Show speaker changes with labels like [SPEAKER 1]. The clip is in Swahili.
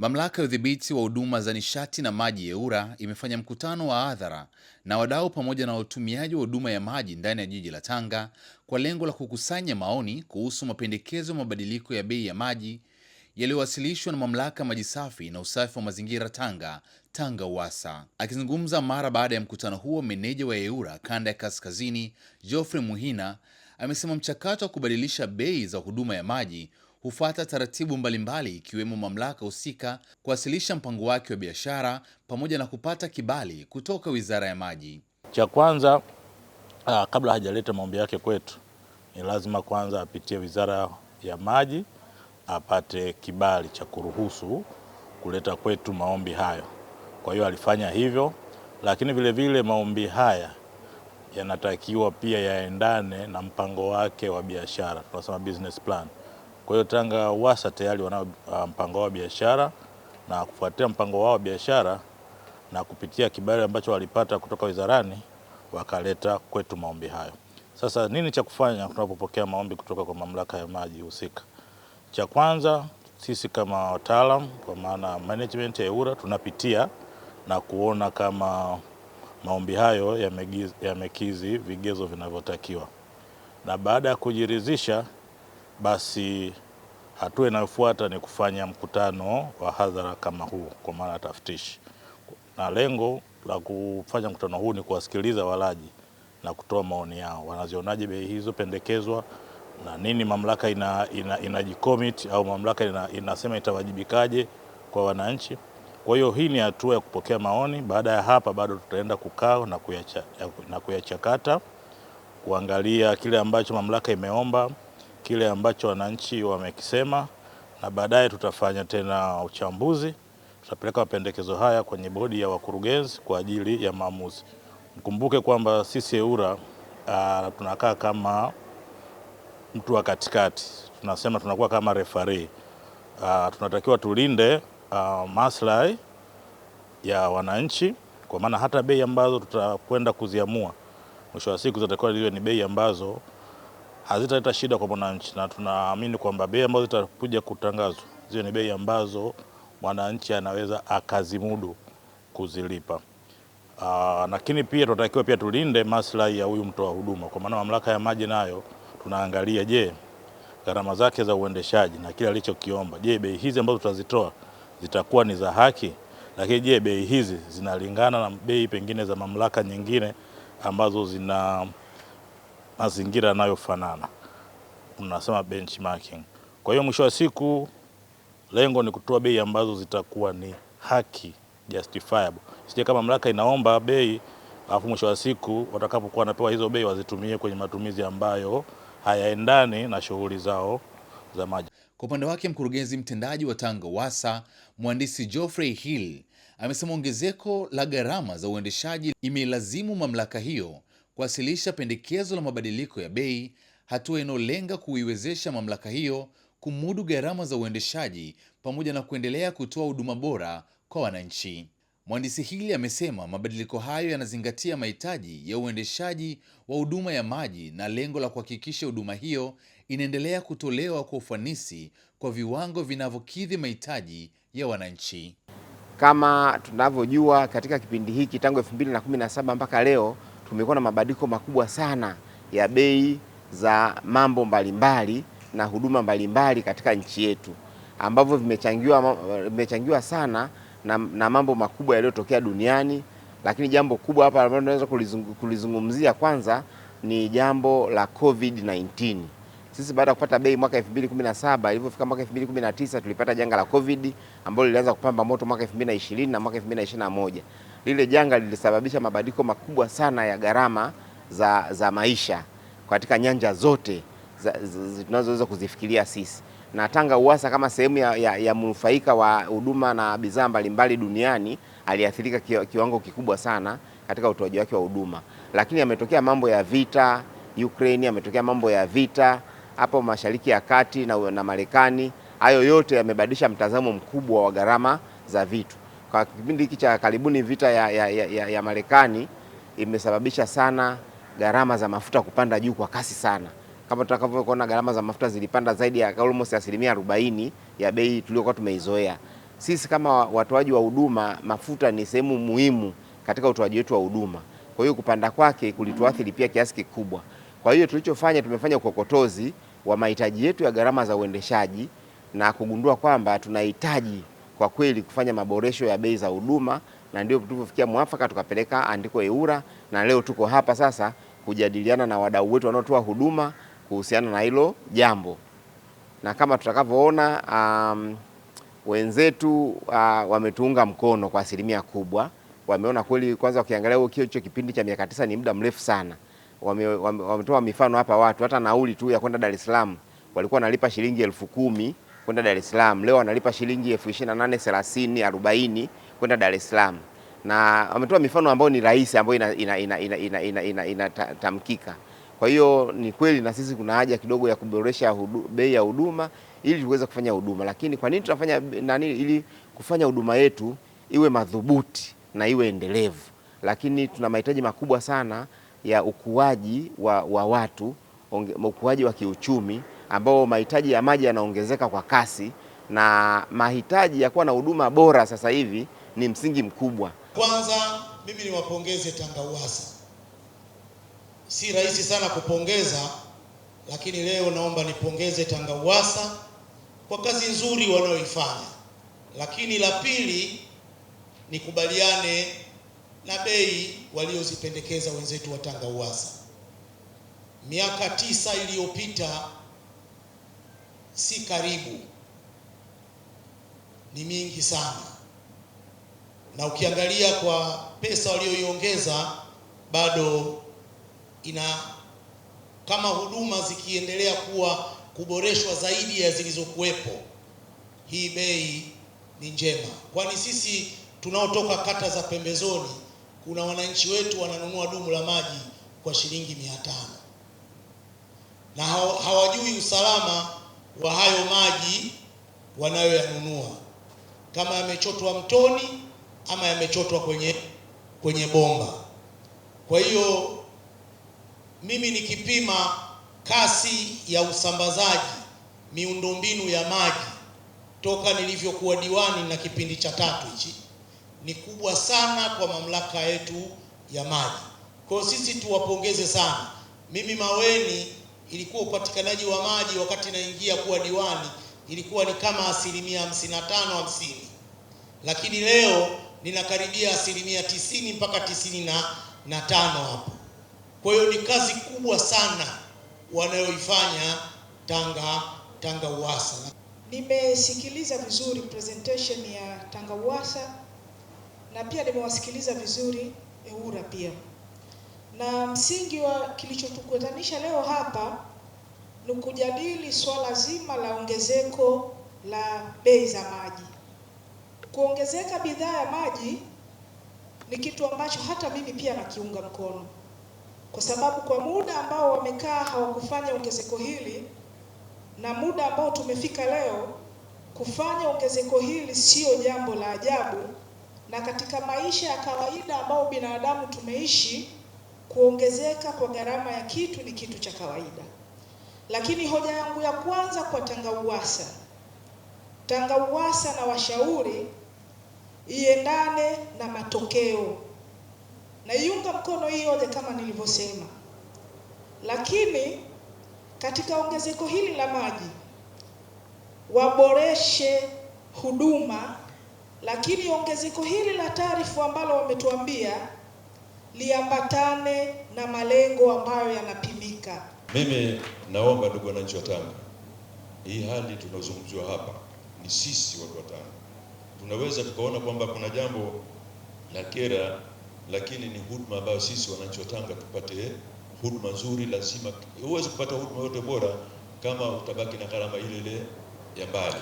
[SPEAKER 1] Mamlaka ya Udhibiti wa Huduma za Nishati na Maji EWURA imefanya mkutano wa hadhara na wadau pamoja na watumiaji wa huduma ya maji ndani ya jiji la Tanga kwa lengo la kukusanya maoni kuhusu mapendekezo ya mabadiliko ya bei ya maji yaliyowasilishwa na Mamlaka ya Maji Safi na Usafi wa Mazingira Tanga, Tanga Uwasa. Akizungumza mara baada ya mkutano huo, meneja wa EWURA kanda ya Kaskazini, Geoffrey Muhina, amesema mchakato wa kubadilisha bei za huduma ya maji hufuata taratibu mbalimbali ikiwemo mamlaka husika kuwasilisha mpango wake wa biashara pamoja na kupata kibali kutoka Wizara ya Maji.
[SPEAKER 2] Cha kwanza, kabla hajaleta maombi yake kwetu, ni lazima kwanza apitie Wizara ya Maji apate kibali cha kuruhusu kuleta kwetu maombi hayo. Kwa hiyo alifanya hivyo, lakini vile vile maombi haya yanatakiwa pia yaendane na mpango wake wa biashara, tunasema business plan. Kwa hiyo Tanga Uwasa tayari wana mpango wa biashara, na kufuatia mpango wao wa biashara na kupitia kibali ambacho walipata kutoka wizarani, wakaleta kwetu maombi hayo. Sasa nini cha kufanya tunapopokea maombi kutoka kwa mamlaka ya maji husika? Cha kwanza, sisi kama wataalamu, kwa maana management ya EWURA, tunapitia na kuona kama maombi hayo yamekizi vigezo vinavyotakiwa, na baada ya kujiridhisha, basi hatua inayofuata ni kufanya mkutano wa hadhara kama huu, kwa maana taftishi. Na lengo la kufanya mkutano huu ni kuwasikiliza walaji na kutoa maoni yao. Wanazionaje bei hizo pendekezwa, na nini mamlaka inajicommit au mamlaka inasema itawajibikaje kwa wananchi. Kwa hiyo hii ni hatua ya kupokea maoni. Baada ya hapa bado tutaenda kukaa na kuyachakata, kuangalia kile ambacho mamlaka imeomba, kile ambacho wananchi wamekisema, na baadaye tutafanya tena uchambuzi. Tutapeleka mapendekezo haya kwenye bodi ya wakurugenzi kwa ajili ya maamuzi. Mkumbuke kwamba sisi EWURA tunakaa kama mtu wa katikati, tunasema tunakuwa kama referee. Tunatakiwa tulinde maslahi ya wananchi, kwa maana hata bei ambazo tutakwenda kuziamua mwisho wa siku zitakuwa ni bei ambazo hazitaleta shida kwa mwananchi, na tunaamini kwamba bei ambazo zitakuja kutangazwa zio ni bei ambazo mwananchi anaweza akazimudu kuzilipa. Lakini pia tunatakiwa pia tulinde maslahi ya huyu mtoa huduma, kwa maana mamlaka ya maji nayo tunaangalia, je, gharama zake za uendeshaji na kile alichokiomba, je, bei hizi ambazo tutazitoa zitakuwa ni za haki? Lakini je, bei hizi zinalingana na bei pengine za mamlaka nyingine ambazo zina mazingira yanayofanana, tunasema benchmarking. Kwa hiyo mwisho wa siku lengo ni kutoa bei ambazo zitakuwa ni haki, justifiable. Sije kama mamlaka inaomba bei alafu mwisho wa siku watakapokuwa wanapewa hizo bei wazitumie kwenye matumizi ambayo hayaendani na shughuli zao za maji.
[SPEAKER 1] Kwa upande wake, mkurugenzi mtendaji wa Tanga Uwasa, Mhandisi Geoffrey Hill, amesema ongezeko la gharama za uendeshaji imelazimu mamlaka hiyo kuwasilisha pendekezo la mabadiliko ya bei, hatua inayolenga kuiwezesha mamlaka hiyo kumudu gharama za uendeshaji pamoja na kuendelea kutoa huduma bora kwa wananchi. Mhandisi Hill amesema mabadiliko hayo yanazingatia mahitaji ya uendeshaji wa huduma ya maji na lengo la kuhakikisha huduma hiyo inaendelea kutolewa kwa ufanisi kwa viwango vinavyokidhi mahitaji ya wananchi.
[SPEAKER 3] Kama tunavyojua, katika kipindi hiki tangu 2017 mpaka leo tumekuwa na mabadiliko makubwa sana ya bei za mambo mbalimbali na huduma mbalimbali katika nchi yetu, ambavyo vimechangiwa sana na mambo makubwa yaliyotokea duniani. Lakini jambo kubwa hapa ambalo tunaweza kulizungumzia kwanza ni jambo la COVID-19. Sisi baada ya kupata bei mwaka 2017, ilipofika mwaka 2019 tulipata janga la COVID ambalo lilianza kupamba moto mwaka 2020 na mwaka 2021. Lile janga lilisababisha mabadiliko makubwa sana ya gharama za maisha katika nyanja zote tunazoweza kuzifikiria sisi. Na Tanga Uwasa kama sehemu ya mnufaika wa huduma na bidhaa mbalimbali duniani aliathirika kiwango kikubwa sana katika utoaji wake wa huduma. Lakini yametokea mambo ya vita Ukraine, yametokea mambo ya vita hapo Mashariki ya Kati na Marekani. Hayo yote yamebadilisha mtazamo mkubwa wa gharama za vitu. Kwa kipindi hiki cha karibuni, vita ya Marekani imesababisha sana gharama za mafuta kupanda juu kwa kasi sana. Kama tutakavyoona, gharama za mafuta zilipanda zaidi ya almost 40% ya bei tuliyokuwa tumeizoea. sisi kama watoaji wa huduma, mafuta ni sehemu muhimu katika utoaji wetu wa huduma. Kwa hiyo kupanda kwake kulituathiri pia kiasi kikubwa. Kwa hiyo tulichofanya, tumefanya ukokotozi wa mahitaji yetu ya gharama za uendeshaji na kugundua kwamba tunahitaji kwa kweli kufanya maboresho ya bei za huduma, na ndio tulipofikia mwafaka tukapeleka andiko EWURA, na leo tuko hapa sasa kujadiliana na wadau wetu wanaotoa huduma kuhusiana na hilo jambo. Na kama tutakavyoona, wenzetu wametuunga mkono kwa asilimia kubwa. Wameona kweli, kwanza ukiangalia hicho kipindi cha miaka 9 ni muda mrefu sana. Wametoa mifano hapa, watu hata nauli tu ya kwenda Dar es Salaam walikuwa wanalipa shilingi 10,000 kwenda Dar es Salaam, leo wanalipa shilingi 28,000, 30,000, 40 kwenda Dar es Salaam. Na wametoa mifano ambayo ni rahisi, ambayo inatamkika. Kwa hiyo ni kweli na sisi kuna haja kidogo ya kuboresha bei ya huduma ili tuweze kufanya huduma. Lakini kwa nini tunafanya nani? Ili kufanya huduma yetu iwe madhubuti na iwe endelevu. Lakini tuna mahitaji makubwa sana ya ukuaji wa watu, ukuaji wa kiuchumi, ambao mahitaji ya maji yanaongezeka kwa kasi, na mahitaji ya kuwa na huduma bora sasa hivi ni msingi mkubwa.
[SPEAKER 4] Kwanza mimi niwapongeze Tanga Uwasa. Si rahisi sana kupongeza, lakini leo naomba nipongeze Tanga Uwasa kwa kazi nzuri wanayoifanya. Lakini la pili, nikubaliane na bei waliozipendekeza wenzetu wa Tanga Uwasa. Miaka 9 iliyopita si karibu, ni mingi sana, na ukiangalia kwa pesa walioiongeza bado kama huduma zikiendelea kuboreshwa zaidi ya zilizokuwepo, hii bei ni njema. Kwani sisi tunaotoka kata za pembezoni, kuna wananchi wetu wananunua dumu la maji kwa shilingi 500 na hawajui usalama wa hayo maji wanayoyanunua, kama yamechotwa mtoni ama yamechotwa kwenye bomba. Kwa hiyo mimi nikipima kasi ya usambazaji miundombinu ya maji toka nilivyokuwa diwani na kipindi cha 3 hichi, ni kubwa sana kwa mamlaka yetu ya maji. Kwa hiyo sisi tuwapongeze sana. Mimi Maweni ilikuwa upatikanaji wa maji wakati naingia kuwa diwani ilikuwa ni kama 55-50, lakini leo ninakaribia 90 mpaka 95 hapo. Kwa hiyo ni kazi kubwa sana wanayoifanya Tanga Uwasa.
[SPEAKER 5] Nimesikiliza vizuri presentation ya Tanga Uwasa na pia nimewasikiliza vizuri EWURA pia. Na msingi wa kilichotukutanisha leo hapa ni kujadili swala zima la ongezeko la bei za maji. Kuongezeka bidhaa ya maji ni kitu ambacho hata mimi pia nakiunga mkono, kwa sababu kwa muda ambao wamekaa hawakufanya ongezeko hili na muda ambao tumefika leo, kufanya ongezeko hili sio jambo la ajabu, na katika maisha ya kawaida ambao binadamu tumeishi, kuongezeka kwa gharama ya kitu ni kitu cha kawaida. Lakini hoja yangu ya kwanza kwa Tanga Uwasa na washauri iendane na matokeo, na iunga mkono hii hoja kama nilivyosema. Lakini katika ongezeko hili la maji waboreshe huduma, lakini ongezeko hili la taarifa ambalo wametuambia liambatane na malengo ambayo yanapimika.
[SPEAKER 6] Mimi naomba ndugu wananchi wa Tanga, hii hali tunazungumziwa hapa ni sisi watu wa Tanga. Tunaweza tukaona kwamba kuna jambo la kera, lakini ni huduma ambayo sisi wananchi wa Tanga tupate huduma nzuri. Lazima huwezi kupata huduma yote bora kama utabaki na gharama ile ile ya mbali.